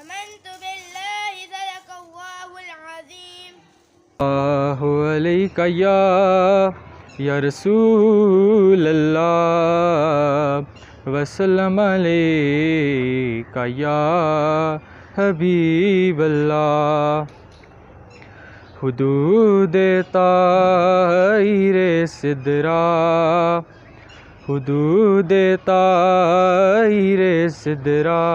آمنت بالله صدق الله العظيم. اللہ علیک یا رسول اللہ وسلم علیک یا حبیب اللہ. حدود طائر سدرا حدود طائر سدرا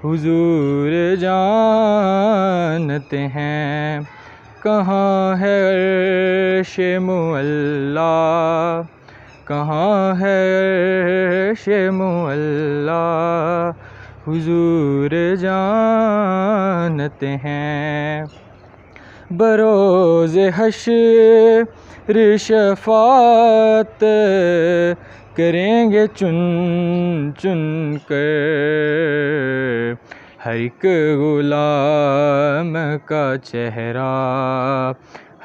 حضور جانتے ہیں کہاں ہے عرش معلا کہاں ہے عرش معلا حضور جانتے ہیں. بروز حشر شفاعت کریں گے چن چن کر ہر ایک غلام کا چہرہ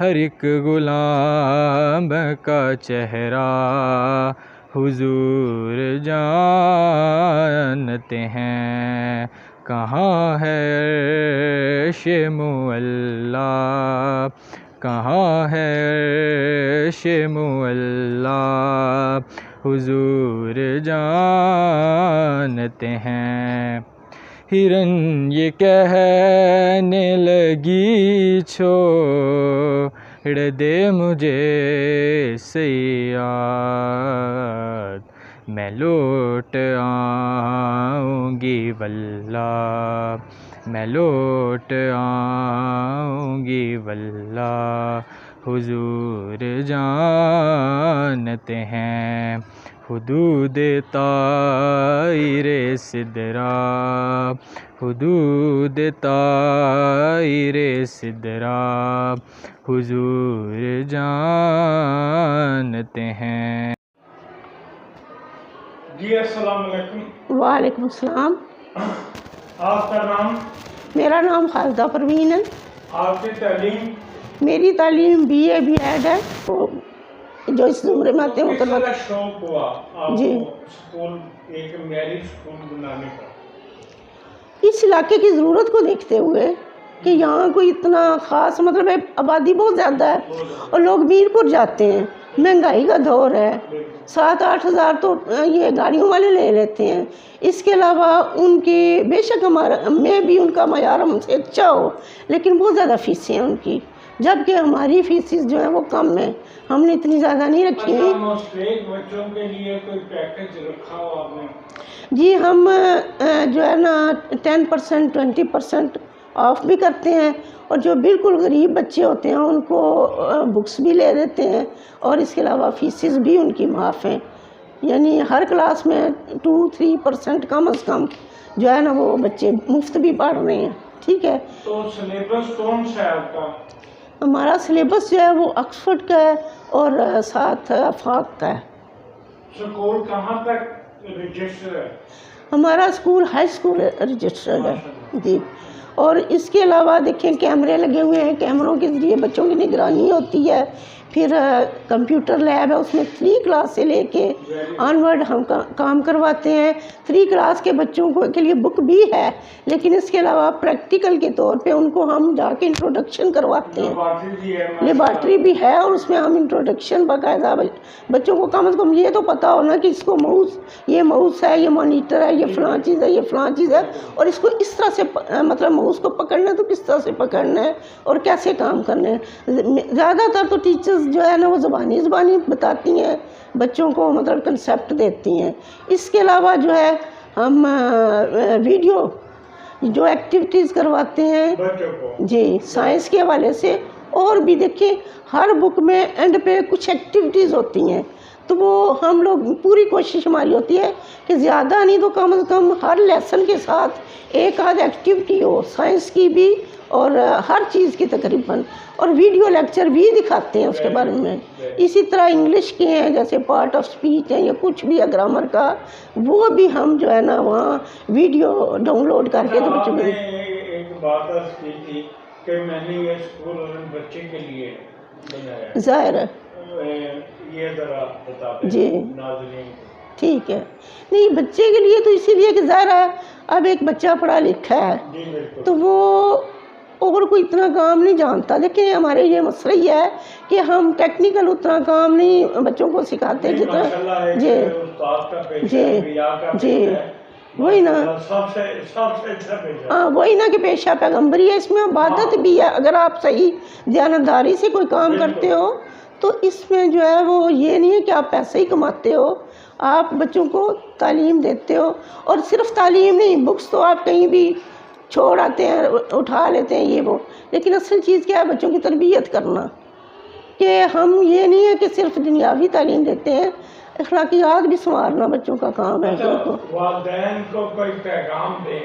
ہر ایک غلام کا چہرہ حضور جانتے ہیں کہاں ہے عرش معلا کہاں ہے عرش معلا حضور جانتے ہیں. ہرن یہ کہنے لگی چھوڑ دے مجھے صیاد میں لوٹ آؤں گی واللہ میں لوٹ آؤں گی واللہ حضور جانتے ہیں. حدود طائر سدرا حدود طائر سدرا حضور جانتے ہیں. جی السلام علیکم. وعلیکم السلام. آپ کا نام؟ میرا نام خالدہ پروین ہے. آپ کی تعلیم؟ میری تعلیم بی اے بی ایڈ ہے جو اس زمرے میں آتے ہیں. کس طرح شوق ہوا آپ جی کو سکول ایک معیاری سکول بنانے کا؟ اس علاقے کی ضرورت کو دیکھتے ہوئے کہ یہاں کوئی اتنا خاص مطلب ہے آبادی بہت زیادہ ہے اور لوگ میر پور جاتے ہیں, مہنگائی کا دور ہے, 7-8 ہزار تو یہ گاڑیوں والے لے لیتے ہیں. اس کے علاوہ ان کی بے شک ہمارا میں بھی ان کا معیار ہم سے اچھا ہو لیکن بہت زیادہ فیسیں ہیں ان کی, جبکہ ہماری فیسز جو ہیں وہ کم ہیں, ہم نے اتنی زیادہ نہیں رکھی ہیں. بچوں کے لیے کوئی پیکیج رکھا ہو آپ نے؟ جی ہم جو ہے نا 10% 20% آف بھی کرتے ہیں اور جو بالکل غریب بچے ہوتے ہیں ان کو بکس بھی لے دیتے ہیں اور اس کے علاوہ فیسز بھی ان کی معاف ہیں. یعنی ہر کلاس میں 2-3% کم از کم جو ہے نا وہ بچے مفت بھی پڑھ رہے ہیں. ٹھیک ہے. تو سلیبس کون سا ہے آپ کا؟ ہمارا سلیبس جو ہے وہ آکسفورڈ کا ہے اور ساتھ آفاق کا ہے. سکول کہاں تک رجسٹر ہے؟ ہمارا اسکول ہائی اسکول رجسٹرڈ ہے جی. اور اس کے علاوہ دیکھیں کیمرے لگے ہوئے ہیں, کیمروں کے ذریعے بچوں کی نگرانی ہوتی ہے. پھر کمپیوٹر لیب ہے, اس میں 3 کلاس سے لے کے آنورڈ ہم کام کرواتے ہیں. 3 کلاس کے بچوں کو کے لیے بک بھی ہے لیکن اس کے علاوہ پریکٹیکل کے طور پہ ان کو ہم جا کے انٹروڈکشن کرواتے ہیں. لیبارٹری بھی ہے اور اس میں ہم انٹروڈکشن باقاعدہ بچوں کو کم از کم یہ تو پتہ ہونا کہ اس کو ماؤس یہ ماؤس ہے, یہ مانیٹر ہے, یہ فلاں چیز ہے, یہ فلاں چیز ہے اور اس کو اس طرح سے مطلب ماؤس کو پکڑنا ہے تو کس طرح سے پکڑنا ہے اور کیسے کام کرنا ہے. زیادہ تر تو ٹیچرز جو ہے نا وہ زبانی بتاتی ہیں بچوں کو, مطلب کنسیپٹ دیتی ہیں. اس کے علاوہ جو ہے ہم ویڈیو جو ایکٹیویٹیز کرواتے ہیں جی سائنس کے حوالے سے. اور بھی دیکھیں ہر بک میں اینڈ پہ کچھ ایکٹیویٹیز ہوتی ہیں تو وہ ہم لوگ پوری کوشش ہماری ہوتی ہے کہ زیادہ نہیں تو کم از کم ہر لیسن کے ساتھ ایک آدھ ایکٹیویٹی ہو, سائنس کی بھی اور ہر چیز کی تقریباً, اور ویڈیو لیکچر بھی دکھاتے ہیں اس کے بارے میں. اسی طرح انگلش کے ہیں جیسے پارٹ آف اسپیچ ہے یا کچھ بھی ہے گرامر کا, وہ بھی ہم جو ہے نا وہاں ویڈیو ڈاؤن لوڈ کر کے تو بچوں میں. ایک بات کی تھی کہ میں نے یہ اسکول بچے کے لیے بنایا, ظاہر ہے یہ ذرا بتا دیں جی ناظرین. ٹھیک ہے. نہیں بچے کے لیے تو اسی لیے کہ ظاہر ہے اب ایک بچہ پڑھا لکھا ہے جی بالکل. تو وہ اور کوئی اتنا کام نہیں جانتا. دیکھیں ہمارے یہ مسئلہ یہ ہے کہ ہم ٹیکنیکل اتنا کام نہیں بچوں کو سکھاتے جتنا. جی جی وہی نا. ہاں وہی نا کہ پیشہ پیغمبری ہے، اس میں عبادت بھی ہے. اگر آپ صحیح دیانتداری سے کوئی کام کرتے ہو تو اس میں جو ہے وہ یہ نہیں ہے کہ آپ پیسے ہی کماتے ہو، آپ بچوں کو تعلیم دیتے ہو. اور صرف تعلیم نہیں، بکس تو آپ کہیں بھی چھوڑ آتے ہیں، اٹھا لیتے ہیں یہ وہ، لیکن اصل چیز کیا ہے؟ بچوں کی تربیت کرنا. کہ ہم یہ نہیں ہے کہ صرف دنیاوی تعلیم دیتے ہیں، اخلاقیات بھی سنوارنا بچوں کا کام ہے. والدین کو کوئی پیغام دیں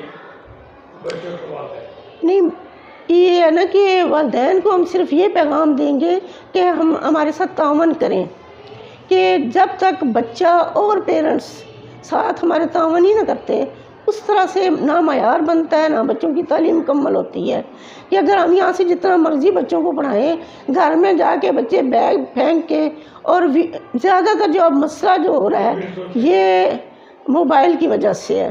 بچوں کے والدین. نہیں یہ ہے نا کہ والدین کو ہم صرف یہ پیغام دیں گے کہ ہم ہمارے ساتھ تعاون کریں، کہ جب تک بچہ اور پیرنٹس ساتھ ہمارے تعاون ہی نہ کرتے اس طرح سے نہ معیار بنتا ہے، نہ بچوں کی تعلیم مکمل ہوتی ہے. کہ اگر ہم یہاں سے جتنا مرضی بچوں کو پڑھائیں، گھر میں جا کے بچے بیگ پھینک کے، اور زیادہ تر جو اب مسئلہ جو ہو رہا ہے یہ موبائل کی وجہ سے ہے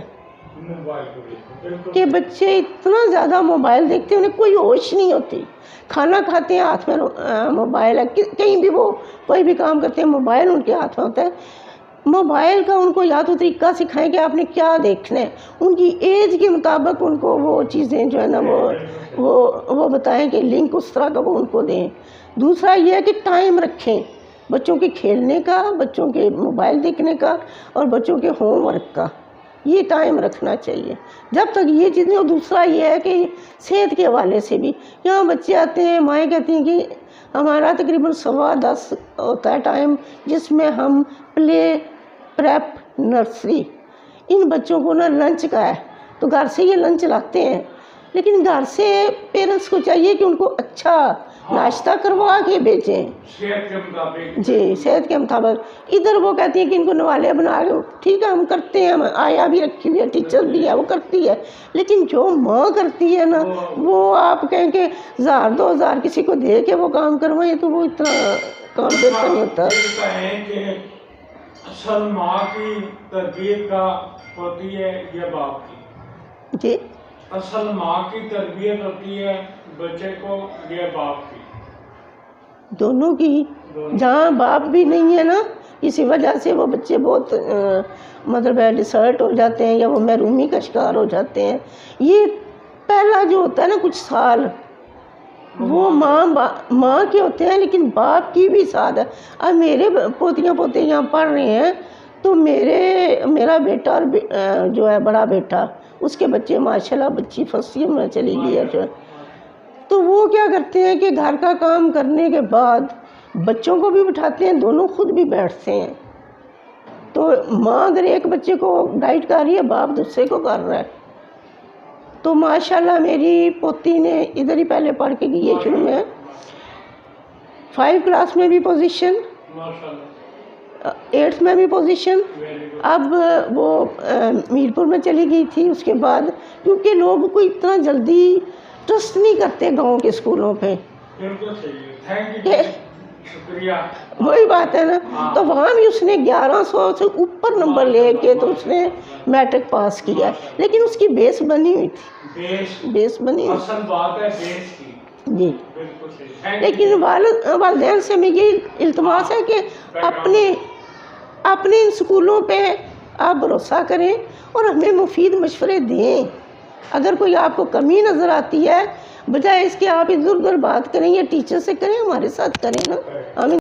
کہ بچے اتنا زیادہ موبائل دیکھتے ہیں، انہیں کوئی ہوش نہیں ہوتی. کھانا کھاتے ہیں ہاتھ میں موبائل ہے، کہیں بھی وہ کوئی بھی کام کرتے ہیں موبائل ان کے ہاتھ میں ہوتا ہے. موبائل کا ان کو یا تو طریقہ سکھائیں کہ آپ نے کیا دیکھنا ہے، ان کی ایج کے مطابق ان کو وہ چیزیں جو ہے نا وہ بتائیں کہ لنک اس طرح کا وہ ان کو دیں. دوسرا یہ ہے کہ ٹائم رکھیں بچوں کے کھیلنے کا، بچوں کے موبائل دیکھنے کا، اور بچوں کے ہوم ورک کا. یہ ٹائم رکھنا چاہیے جب تک یہ چیزیں. اور دوسرا یہ ہے کہ صحت کے حوالے سے بھی یہاں بچے آتے ہیں، مائیں کہتی ہیں کہ ہمارا تقریباً 10:15 ہوتا ہے ٹائم جس میں ہم پلے پریپ نرسری ان بچوں کو نا لنچ کا ہے، تو گھر سے یہ لنچ لاتے ہیں. لیکن گھر سے پیرنٹس کو چاہیے کہ ان کو اچھا ناشتہ کروا کے بھیجیں صحت کے مطابق. جی صحت کے مطابق. ادھر وہ کہتی ہیں کہ ان کو نوالے بنا کے، ٹھیک ہے ہم کرتے ہیں، آیا بھی رکھی ہوئی ہے، ٹیچر بھی ہے وہ کرتی ہے، لیکن جو ماں کرتی ہے نا وہ آپ کہیں کہ 1000-2000 کسی کو دے کے وہ کام کروائیں تو وہ اتنا کام بہتر نہیں ہوتا. کہیں کہ اصل ماں کی تربیت کا ہوتی ہے یا باپ کی؟ جی اصل ماں کی تربیت ہوتی ہے بچے کو یا باپ کی؟ دونوں کی. جہاں باپ بھی نہیں ہے نا اسی وجہ سے وہ بچے بہت مطلب ڈسرٹ ہو جاتے ہیں یا وہ محرومی کا شکار ہو جاتے ہیں. یہ پہلا جو ہوتا ہے نا کچھ سال وہ ماں کے ہوتے ہیں، لیکن باپ کی بھی ساتھ ہے. اب میرے پوتیاں پوتے یہاں پڑھ رہے ہیں تو میرا بیٹا اور جو ہے بڑا بیٹا اس کے بچے ماشاءاللہ بچی فرسٹ ایئر میں چلی گئی ہے جو ہے، تو وہ کیا کرتے ہیں کہ گھر کا کام کرنے کے بعد بچوں کو بھی بٹھاتے ہیں، دونوں خود بھی بیٹھتے ہیں. تو ماں اگر ایک بچے کو گائیڈ کر رہی ہے، باپ دوسرے کو کر رہا ہے. تو ماشاءاللہ میری پوتی نے ادھر ہی پہلے پڑھ کے گئی ہے شروع میں 5 کلاس میں بھی پوزیشن، 8th میں بھی پوزیشن. اب وہ میرپور میں چلی گئی تھی اس کے بعد، کیونکہ لوگ کو اتنا جلدی ٹرسٹ نہیں کرتے گاؤں کے اسکولوں پہ. بالکل صحیح، تھینک یو، شکریہ. وہی بات ہے نا. تو وہاں بھی اس نے 1100 سے اوپر نمبر لے کے تو اس نے میٹرک پاس کیا، لیکن اس کی بیس بنی ہوئی تھی. بیس بنی ہوئی اصل بات ہے بیس کی. جی. بالکل صحیح. لیکن والدین سے میں یہ التماس ہے کہ اپنے ان اسکولوں پہ آپ بھروسہ کریں اور ہمیں مفید مشورے دیں. اگر کوئی آپ کو کمی نظر آتی ہے، بجائے اس کے آپ ادھر ادھر بات کریں یا ٹیچر سے کریں، ہمارے ساتھ کریں نا. ہمیں